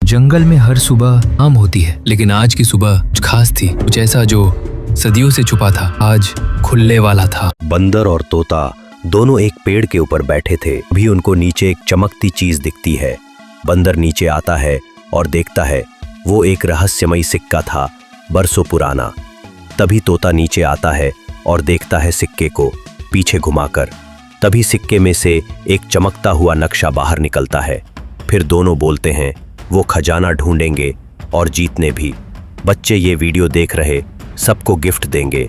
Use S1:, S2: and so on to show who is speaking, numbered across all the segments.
S1: जंगल में हर सुबह आम होती है, लेकिन आज की सुबह कुछ खास थी। कुछ ऐसा जो सदियों से छुपा था, आज खुलने वाला था।
S2: बंदर और तोता दोनों एक पेड़ के ऊपर बैठे थे। भी उनको नीचे एक चमकती चीज दिखती है। बंदर नीचे आता है और देखता है वो एक रहस्यमयी सिक्का था, बरसों पुराना। तभी तोता नीचे आता है और देखता है सिक्के को पीछे घुमाकर। तभी सिक्के में से एक चमकता हुआ नक्शा बाहर निकलता है। फिर दोनों बोलते हैं वो खजाना ढूंढेंगे और जीतने भी। बच्चे ये वीडियो देख रहे सबको गिफ्ट देंगे।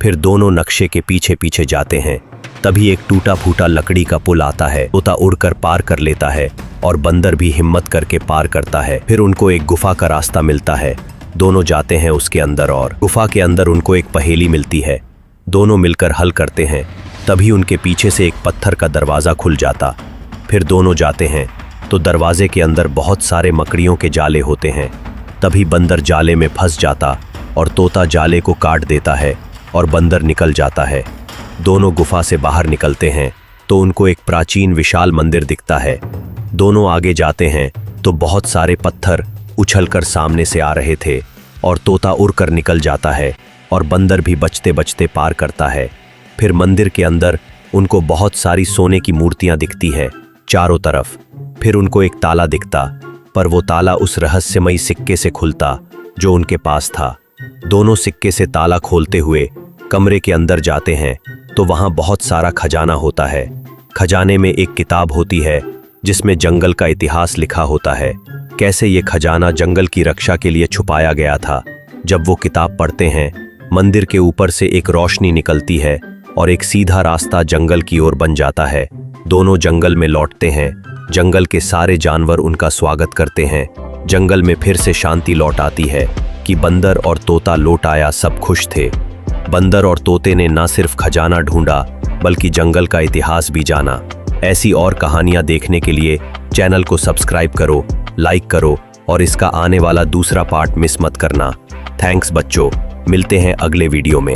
S2: फिर दोनों नक्शे के पीछे पीछे जाते हैं। तभी एक टूटा फूटा लकड़ी का पुल आता है। तोता उड़कर पार कर लेता है और बंदर भी हिम्मत करके पार करता है। फिर उनको एक गुफा का रास्ता मिलता है। दोनों जाते हैं उसके अंदर और गुफा के अंदर उनको एक पहेली मिलती है। दोनों मिलकर हल करते हैं। तभी उनके पीछे से एक पत्थर का दरवाज़ा खुल जाता। फिर दोनों जाते हैं तो दरवाजे के अंदर बहुत सारे मकड़ियों के जाले होते हैं। तभी बंदर जाले में फंस जाता और तोता जाले को काट देता है और बंदर निकल जाता है। दोनों गुफा से बाहर निकलते हैं तो उनको एक प्राचीन विशाल मंदिर दिखता है। दोनों आगे जाते हैं तो बहुत सारे पत्थर उछलकर सामने से आ रहे थे और तोता उड़कर निकल जाता है और बंदर भी बचते बचते पार करता है। फिर मंदिर के अंदर उनको बहुत सारी सोने की मूर्तियां दिखती है चारों तरफ। फिर उनको एक ताला दिखता, पर वो ताला उस रहस्यमयी सिक्के से खुलता जो उनके पास था। दोनों सिक्के से ताला खोलते हुए कमरे के अंदर जाते हैं तो वहां बहुत सारा खजाना होता है। खजाने में एक किताब होती है जिसमें जंगल का इतिहास लिखा होता है, कैसे ये खजाना जंगल की रक्षा के लिए छुपाया गया था। जब वो किताब पढ़ते हैं, मंदिर के ऊपर से एक रोशनी निकलती है और एक सीधा रास्ता जंगल की ओर बन जाता है। दोनों जंगल में लौटते हैं। जंगल के सारे जानवर उनका स्वागत करते हैं। जंगल में फिर से शांति लौट आती है कि बंदर और तोता लौट आया, सब खुश थे। बंदर और तोते ने न सिर्फ खजाना ढूंढा बल्कि जंगल का इतिहास भी जाना। ऐसी और कहानियां देखने के लिए चैनल को सब्सक्राइब करो, लाइक करो और इसका आने वाला दूसरा पार्ट मिस मत करना। थैंक्स बच्चों, मिलते हैं अगले वीडियो में।